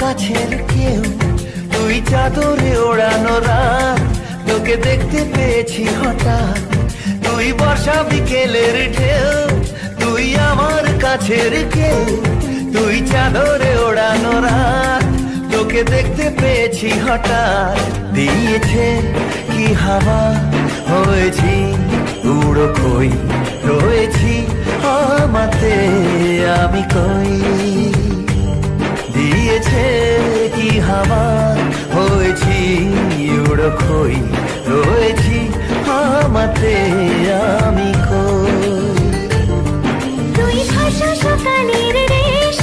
কাছের কেউ, তুই চাদরে ওড়ানো রাত, তোকে দেখতে পেয়েছি হঠাৎ। তুই বর্ষা বিকেলের ঢেউ, তুই আমার কাছের কেউ, তুই চাদরে ওড়ানো রাত, তোকে দেখতে পেয়েছি হঠাৎ। দিয়েছে কি হাওয়া, হয়েছি উড়ো খই, রয়েছি আমাতে আমি কই। দিয়েছে কি হাওয়া, হয়েছি উড়ো খই, রয়েছি আমাতে আমি কই। তুই ভাষা সকালের দেশ,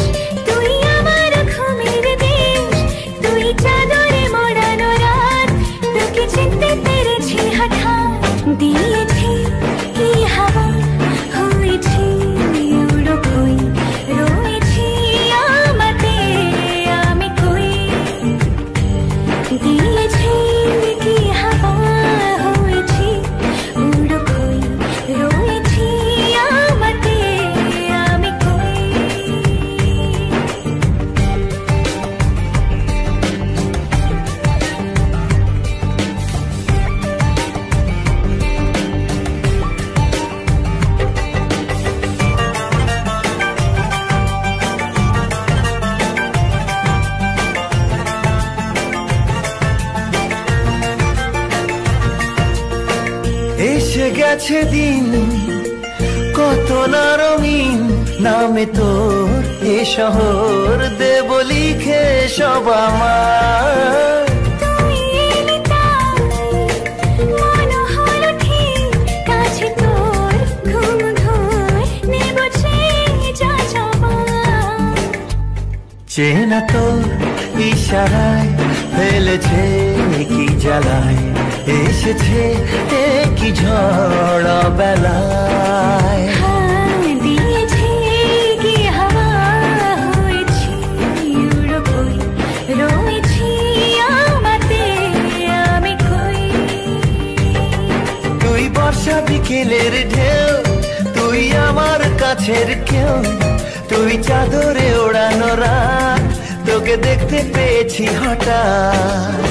তুই আমার ঘুমের দেশ, তুই চাদরে মোড়ানো রাত, তোকে চিনতে পেরেছি হঠাৎ। দিয়েছি কি হাওয়া, হয়েছি উড়ো খই, রয়েছি আমাতে আমি কই। দিয়েছি কি হাওয়া, হয়েছি উড়ো খই, রয়েছি আমাতে আমি কই। এসে গেছে দিন কত না রঙিন, নামে তোর এ শহর দেব লিখে সব আমার। তুই এলি তাই মন হলো ঠিক, কাছে তোর ঘুম ঘুম নেব যা যাবার। চেনা তোর ইশারায় ফেলেছে কি জ্বালায়, এসেছে কি ঝড় বেলায়। দিয়েছি কি হাওয়া, হয়েছি উড়ো খই, রয়েছি আমাতে আমি কই। তুই বর্ষা বিকেলের ঢেউ, তুই আমার কাছের কেউ, তুই চাদরে ওড়ানো রাত, তোকে দেখতে পেয়েছি হঠাৎ।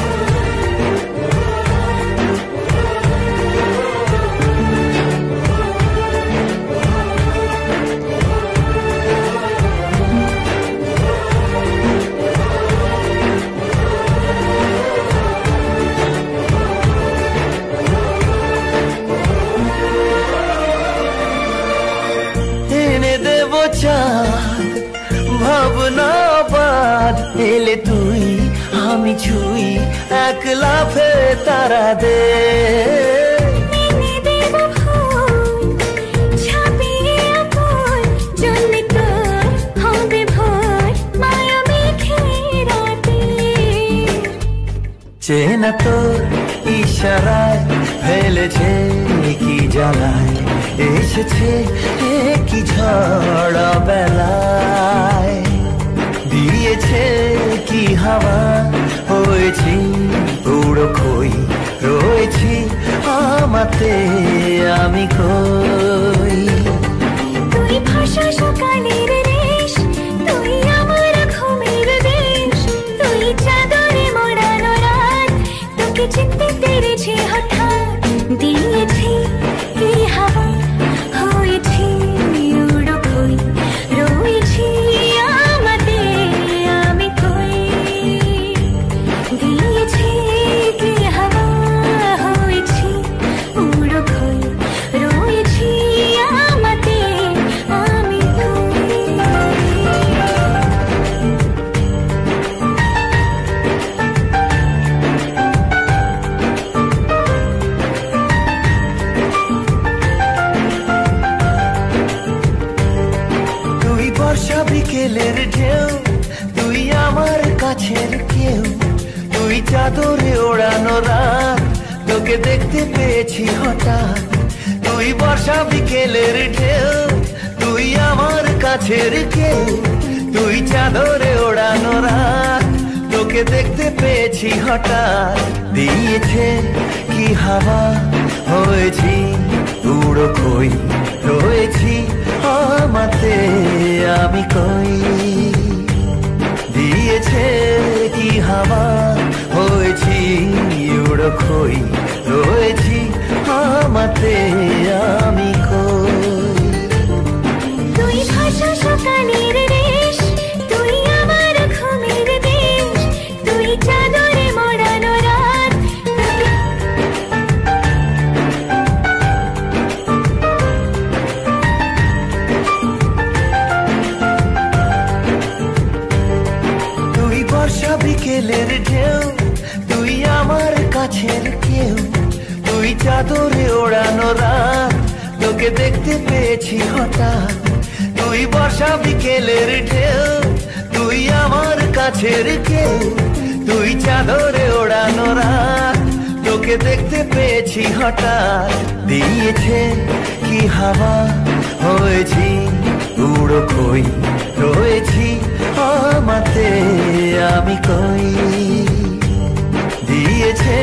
এনে দেব চাঁদ ভাবনা বাদ, এলে তুই আমি ছুই এক লাফে তারা দে। এনে দেব ফুল ছাপিয়ে আপন, জন্মে তোর হবে ভোর মায়া মেঘে রাতে। চেনা তোর ইশারায় ফেলেছে কি জ্বালায়, এসেছে কি ঝড় বেলায়। দিয়েছে কি হাওয়া, হয়েছি উড়ো খই, রয়েছি আমাতে আমি কই। তুই ভাষা সকালের দেশ, তুই আমার ঘুমের দেশ, তুই চাদরে মোড়ানো রাত, তোকে চিনতে পেরেছি হঠাৎ। দিয়েছি কি হাওয়া, হয়েছি উড়ো খই, রয়েছি আমাতে আমি কই। দিয়েছি কি হাওয়া, হয়েছি উড়ো খই, রয়েছি আমাতে আমি কই। তুই বর্ষা বিকেলের ঢেউ, তুই আমার কাছের কেউ, তুই চাদরে ওড়ানো রাত, তোকে দেখতে পেয়েছি হঠাৎ। তুই বর্ষা বিকেলের ঢেউ, তুই আমার কাছের কেউ, তুই চাদরে ওড়ানো রাত, তোকে দেখতে পেয়েছি হঠাৎ। দিয়েছে কি হাওয়া, হয়েছি উড়ো খই, রয়েছি আমাতে আমি কই। দিয়েছে কি হাওয়া হয়েছি উড়ো খই রয়েছি আমাতে আমি কই। তুই ভাষা সকালের দেশ, তুই আমার ঘুমের দেশ, তুই চাদরে মোড়ানো রাত। তুই বর্ষা বিকেলের ঢেউ, তুই আমার কাছের কেউ, তুই চাদরে ওড়ানো রাত, তোকে দেখতে পেয়েছি হঠাৎ। তুই বর্ষা বিকেলের ঢেউ, তুই আমার কাছের কেউ, তুই চাদরে ওড়ানো রাত, তোকে দেখতে পেয়েছি হঠাৎ। দিয়েছে কি হাওয়া হয়েছি উড়ো খই রয়েছি আমাতে আমি কই। দিয়েছে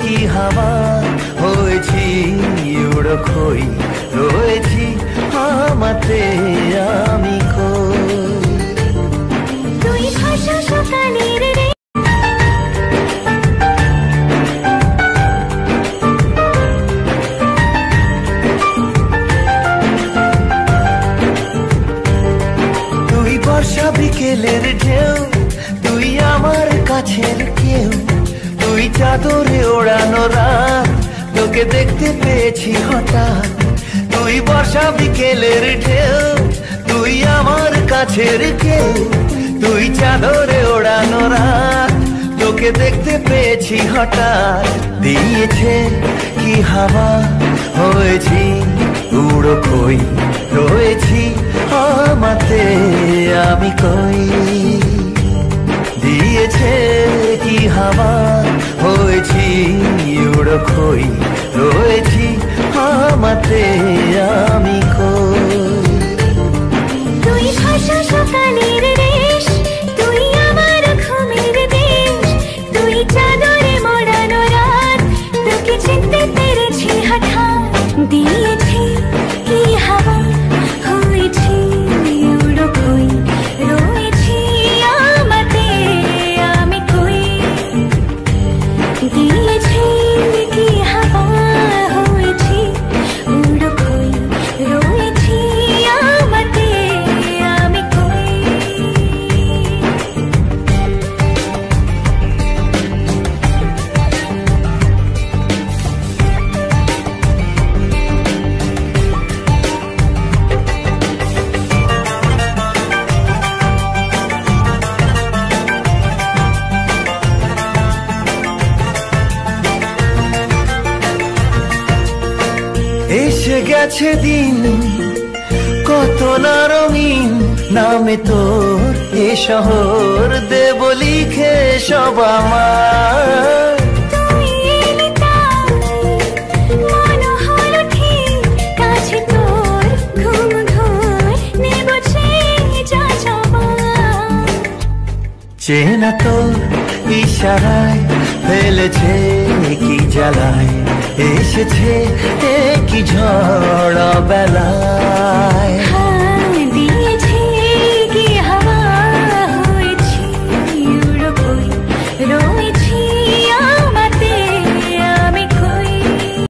কি হাওয়া হয়েছি উড়ো খই রয়েছি আমাতে আমি কই। তুই ভাষা সকালের দেশ। তুই বর্ষা বিকেলের ঢেউ, তুই আমার কাছের কেউ, তুই চাদরে ওড়ানো রাত, তোকে দেখতে পেয়েছি হঠাৎ। তুই বর্ষা বিকেলের ঢেউ, তুই আমার কাছের কেউ, তুই চাদরে ওড়ানো রাত, তোকে দেখতে পেয়েছি হঠাৎ। দিয়েছে কি হাওয়া হয়েছি উড়ো খই রয়েছি আমাতে আমি কই। দিয়েছে কি হাওয়া হয়েছি উড়ো খই রয়েছি আমাতে আমি কই। তুই ভাষা সকালের দেশ, তুই আমার ঘুমের দেশ, তুই চাদরে মোড়ানো রাত, তোকে চিনতে পেরেছি হঠাৎ। দিয়েছি কি হাওয়া হয়েছি উড়ো খই রয়েছি আমাতে আমি কই। দিয়েছি কি হাওয়া হয়েছি উড়ো খই রয়েছি আমাতে আমি কই। এসে গেছে দিন কত না রঙিন, নামে তোর এ শহর দেব লিখে সব আমার। তুই এলি তাই মন হলো ঠিক, কাছে তোর ঘুম ঘুম নেব যা যাবার। চেনা তোর ইশারায় ফেলেছে কি জ্বালায়, এসেছে কি ঝড় বেলায়।